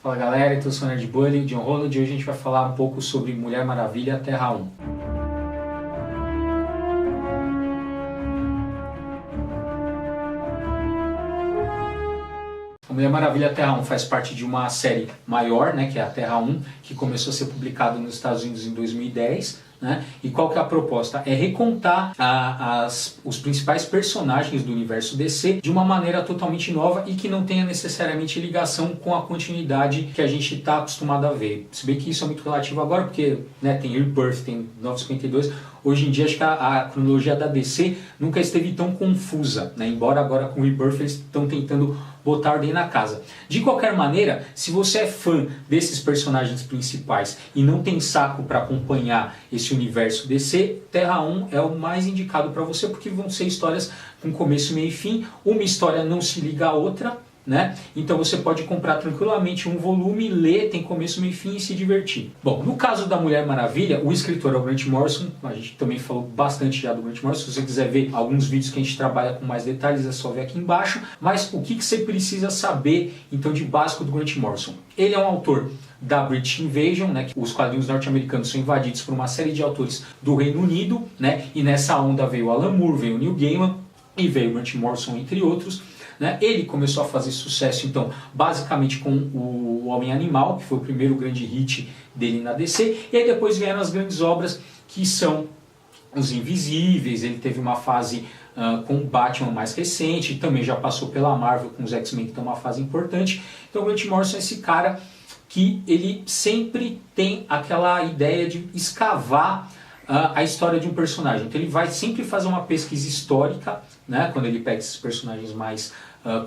Fala galera, eu sou o Nerd Bully, John Holland, e hoje a gente vai falar um pouco sobre Mulher Maravilha Terra 1. A Mulher Maravilha Terra 1 faz parte de uma série maior, né, que é a Terra 1, que começou a ser publicada nos Estados Unidos em 2010. Né? E qual que é a proposta? É recontar os principais personagens do universo DC de uma maneira totalmente nova e que não tenha necessariamente ligação com a continuidade que a gente está acostumado a ver. Se bem que isso é muito relativo agora, porque né, tem Rebirth, tem 952. Hoje em dia acho que a cronologia da DC nunca esteve tão confusa, né? Embora agora com Rebirth eles estão tentando botar ordem na casa. De qualquer maneira, se você é fã desses personagens principais e não tem saco para acompanhar esse universo DC, Terra 1 é o mais indicado para você, porque vão ser histórias com começo, meio e fim. Uma história não se liga à outra, né? Então você pode comprar tranquilamente um volume, ler, tem começo, meio e fim e se divertir. Bom, no caso da Mulher Maravilha, o escritor é o Grant Morrison. A gente também falou bastante já do Grant Morrison. Se você quiser ver alguns vídeos que a gente trabalha com mais detalhes, é só ver aqui embaixo. Mas o que você precisa saber então de básico do Grant Morrison? Ele é um autor da British Invasion, né, que os quadrinhos norte-americanos são invadidos por uma série de autores do Reino Unido, né, e nessa onda veio o Alan Moore, veio o Neil Gaiman e veio o Grant Morrison, entre outros. Né? Ele começou a fazer sucesso, então, basicamente com o Homem-Animal, que foi o primeiro grande hit dele na DC, e aí depois vieram as grandes obras, que são Os Invisíveis. Ele teve uma fase com o Batman mais recente, também já passou pela Marvel com os X-Men, que tem uma fase importante. Então o Grant Morrison é esse cara que ele sempre tem aquela ideia de escavar a história de um personagem. Então ele vai sempre fazer uma pesquisa histórica, né, quando ele pega esses personagens mais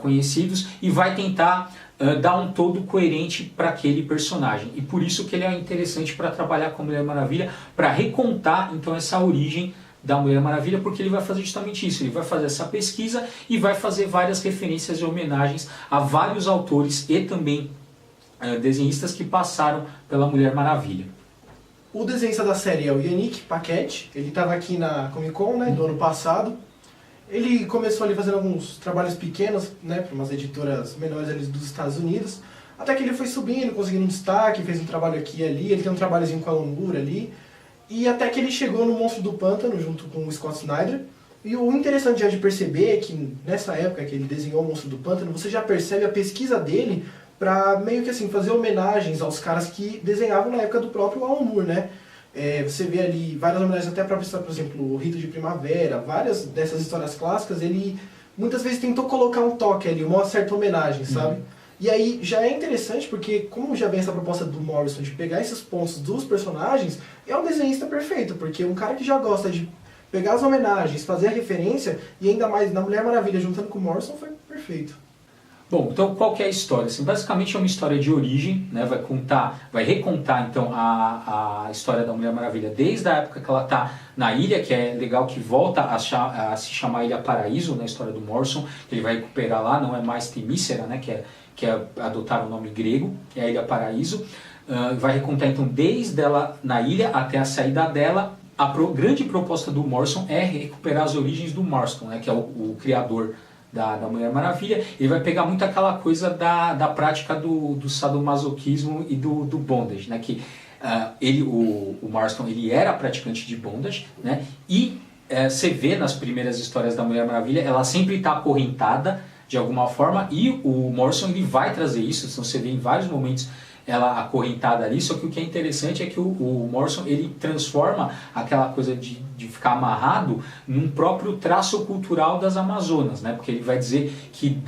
conhecidos, e vai tentar dar um todo coerente para aquele personagem. E por isso que ele é interessante para trabalhar com a Mulher Maravilha, para recontar então essa origem da Mulher Maravilha, porque ele vai fazer justamente isso. Ele vai fazer essa pesquisa e vai fazer várias referências e homenagens a vários autores e também desenhistas que passaram pela Mulher Maravilha. O desenhista da série é o Yannick Paquette. Ele estava aqui na Comic Con, né, do ano passado. Ele começou ali fazendo alguns trabalhos pequenos, né, para umas editoras menores ali dos Estados Unidos, até que ele foi subindo, conseguindo um destaque, fez um trabalho aqui e ali. Ele tem um trabalhozinho com a Alan Moore ali, e até que ele chegou no Monstro do Pântano junto com o Scott Snyder. E o interessante já de perceber é que nessa época que ele desenhou o Monstro do Pântano, você já percebe a pesquisa dele para meio que assim fazer homenagens aos caras que desenhavam na época do próprio Alan Moore, né? Você vê ali várias homenagens até para, por exemplo, o Rito de Primavera, várias dessas histórias clássicas. Ele muitas vezes tentou colocar um toque ali, uma certa homenagem, sabe? E aí já é interessante porque, como já vem essa proposta do Morrison de pegar esses pontos dos personagens, é um desenhista perfeito, porque um cara que já gosta de pegar as homenagens, fazer a referência, e ainda mais na Mulher Maravilha juntando com o Morrison, foi perfeito. Bom, então qual que é a história? Assim, basicamente é uma história de origem, né? Vai recontar então a história da Mulher Maravilha desde a época que ela está na ilha, que é legal que volta a se chamar Ilha Paraíso, na história do Morrison, que ele vai recuperar lá, não é mais Temícera, né? que é adotar o nome grego, é a Ilha Paraíso. Vai recontar então desde ela na ilha até a saída dela. A grande proposta do Morrison é recuperar as origens do Marston, né? Que é o criador da Mulher Maravilha. Ele vai pegar muito aquela coisa da prática do sadomasoquismo e do bondage, né? Que o Marston ele era praticante de bondage, né? E você vê nas primeiras histórias da Mulher Maravilha, ela sempre está acorrentada de alguma forma, e o Morrison ele vai trazer isso. Então você vê em vários momentos ela acorrentada ali, só que o que é interessante é que o Morrison ele transforma aquela coisa de ficar amarrado num próprio traço cultural das Amazonas, né? Porque ele vai dizer que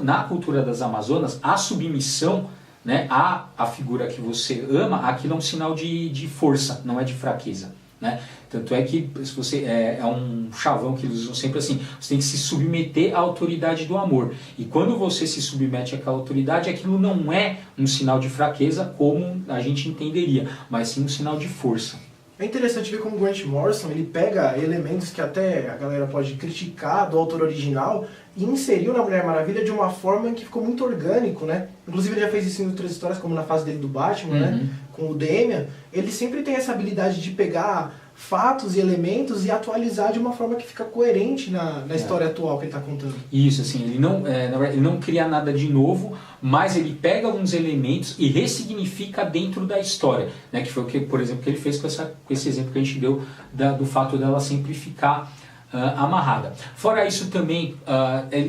na cultura das Amazonas, a submissão, né, a figura que você ama, aquilo é um sinal de força, não é de fraqueza. Né? Tanto é que se você é um chavão que eles usam sempre assim, você tem que se submeter à autoridade do amor, e quando você se submete àquela autoridade, aquilo não é um sinal de fraqueza como a gente entenderia, mas sim um sinal de força. É interessante ver como o Grant Morrison ele pega elementos que até a galera pode criticar do autor original e inseriu na Mulher Maravilha de uma forma que ficou muito orgânico, né? Inclusive ele já fez isso em outras histórias, como na fase dele do Batman, né? Com o Damian. Ele sempre tem essa habilidade de pegar fatos e elementos e atualizar de uma forma que fica coerente na história atual que ele está contando. Isso, assim, ele não, na verdade, ele não cria nada de novo, mas ele pega alguns elementos e ressignifica dentro da história, né? Que foi o que, por exemplo, que ele fez com esse exemplo que a gente deu do fato dela sempre ficar amarrada. Fora isso também,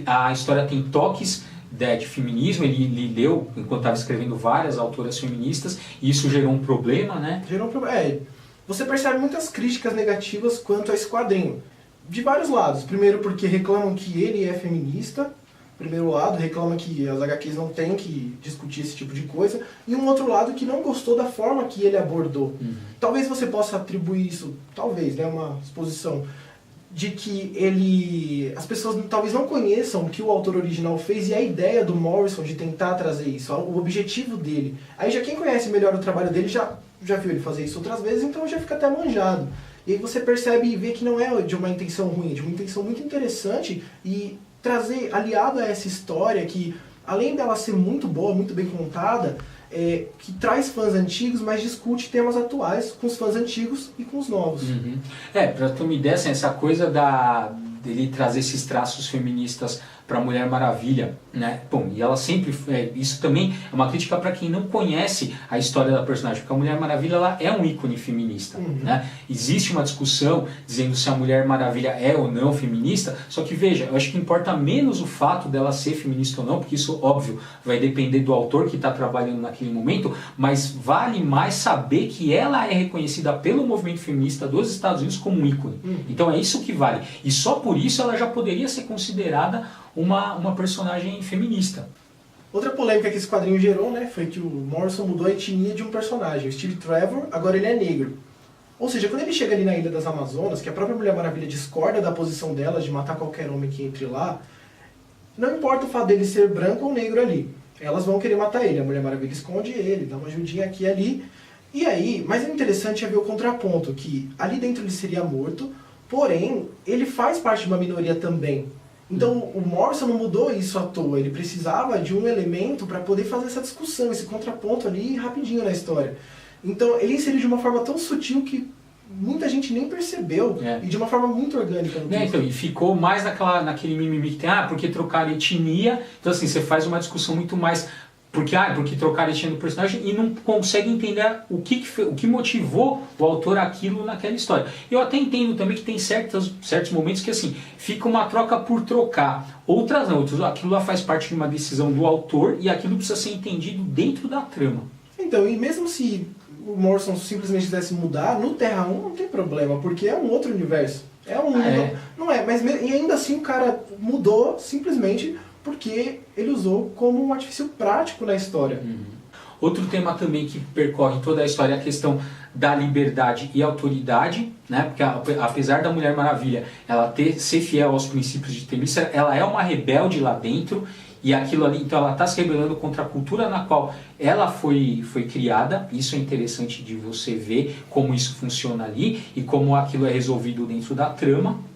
a história tem toques de feminismo. Ele leu, enquanto estava escrevendo, várias autoras feministas, e isso gerou um problema, né? Gerou um problema. Você percebe muitas críticas negativas quanto a esse quadrinho, de vários lados. Primeiro porque reclamam que ele é feminista, primeiro lado, reclama que as HQs não têm que discutir esse tipo de coisa, e um outro lado que não gostou da forma que ele abordou. Talvez você possa atribuir isso, talvez, né, uma exposição, de que as pessoas talvez não conheçam o que o autor original fez e a ideia do Morrison de tentar trazer isso, o objetivo dele. Aí já quem conhece melhor o trabalho dele já viu ele fazer isso outras vezes, então já fica até manjado. E aí você percebe e vê que não é de uma intenção ruim, é de uma intenção muito interessante, e trazer, aliado a essa história que, além dela ser muito boa, muito bem contada, que traz fãs antigos, mas discute temas atuais com os fãs antigos e com os novos. Pra ter uma ideia, assim, essa coisa dele trazer esses traços feministas para a Mulher Maravilha, né? Bom, e ela sempre... isso também é uma crítica para quem não conhece a história da personagem, porque a Mulher Maravilha, ela é um ícone feminista, né? Existe uma discussão dizendo se a Mulher Maravilha é ou não feminista, só que veja, eu acho que importa menos o fato dela ser feminista ou não, porque isso, óbvio, vai depender do autor que está trabalhando naquele momento, mas vale mais saber que ela é reconhecida pelo movimento feminista dos Estados Unidos como um ícone. Então é isso que vale. E só por isso ela já poderia ser considerada uma personagem feminista. Outra polêmica que esse quadrinho gerou, né, foi que o Morrison mudou a etnia de um personagem. O Steve Trevor, agora ele é negro. Ou seja, quando ele chega ali na Ilha das Amazonas, que a própria Mulher Maravilha discorda da posição dela de matar qualquer homem que entre lá, não importa o fato dele ser branco ou negro ali, elas vão querer matar ele. A Mulher Maravilha esconde ele, dá uma ajudinha aqui e ali. E aí, mas o interessante é ver o contraponto, que ali dentro ele seria morto, porém, ele faz parte de uma minoria também. Então o Morrison não mudou isso à toa, ele precisava de um elemento para poder fazer essa discussão, esse contraponto ali rapidinho na história. Então ele inseriu de uma forma tão sutil que muita gente nem percebeu, e de uma forma muito orgânica. Então, e ficou mais naquele mimimi que tem, porque trocaram etnia, então assim, você faz uma discussão muito mais... Porque trocaram a etnia do personagem e não consegue entender o que motivou o autor aquilo naquela história. Eu até entendo também que tem certos momentos que assim, fica uma troca por trocar. Outras não, aquilo lá faz parte de uma decisão do autor e aquilo precisa ser entendido dentro da trama. Então, e mesmo se o Morrison simplesmente quisesse mudar, no Terra 1 não tem problema, porque é um outro universo. Mas e ainda assim o cara mudou simplesmente porque ele usou como um artifício prático na história. Outro tema também que percorre toda a história é a questão da liberdade e autoridade, né? Porque apesar da Mulher Maravilha ela ser fiel aos princípios de Temícera, ela é uma rebelde lá dentro, e aquilo ali, então ela está se rebelando contra a cultura na qual ela foi criada. Isso é interessante de você ver como isso funciona ali e como aquilo é resolvido dentro da trama.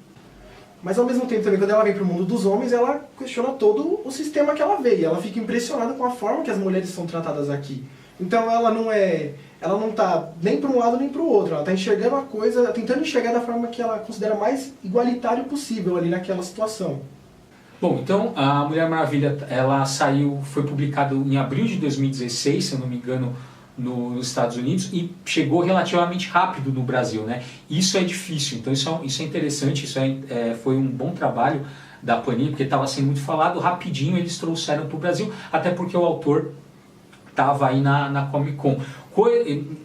Mas ao mesmo tempo também, quando ela vem para o mundo dos homens, ela questiona todo o sistema que ela veio. Ela fica impressionada com a forma que as mulheres são tratadas aqui. Então ela não está nem para um lado nem para o outro. Ela está enxergando a coisa, tentando enxergar da forma que ela considera mais igualitário possível ali naquela situação. Bom, então a Mulher Maravilha, ela foi publicada em abril de 2016, se eu não me engano, nos Estados Unidos, e chegou relativamente rápido no Brasil, né? Isso é difícil, então isso é interessante, foi um bom trabalho da Panini, porque estava sendo muito falado, rapidinho eles trouxeram para o Brasil, até porque o autor estava aí na Comic Con.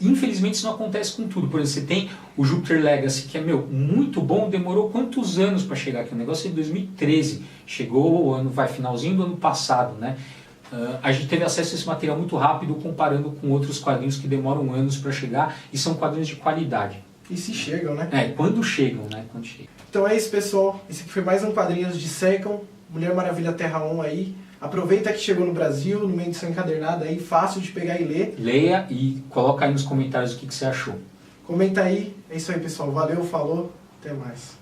Infelizmente isso não acontece com tudo. Por exemplo, você tem o Jupiter Legacy, que é muito bom, demorou quantos anos para chegar aqui? O negócio é de 2013, chegou finalzinho do ano passado, né? A gente teve acesso a esse material muito rápido, comparando com outros quadrinhos que demoram anos para chegar, e são quadrinhos de qualidade. E se chegam, né? Quando chegam, né? Quando chegam. Então é isso, pessoal. Esse aqui foi mais um Quadrinhos de Second, Mulher Maravilha Terra 1 aí. Aproveita que chegou no Brasil, numa edição encadernada aí, fácil de pegar e ler. Leia e coloca aí nos comentários o que você achou. Comenta aí. É isso aí, pessoal. Valeu, falou, até mais.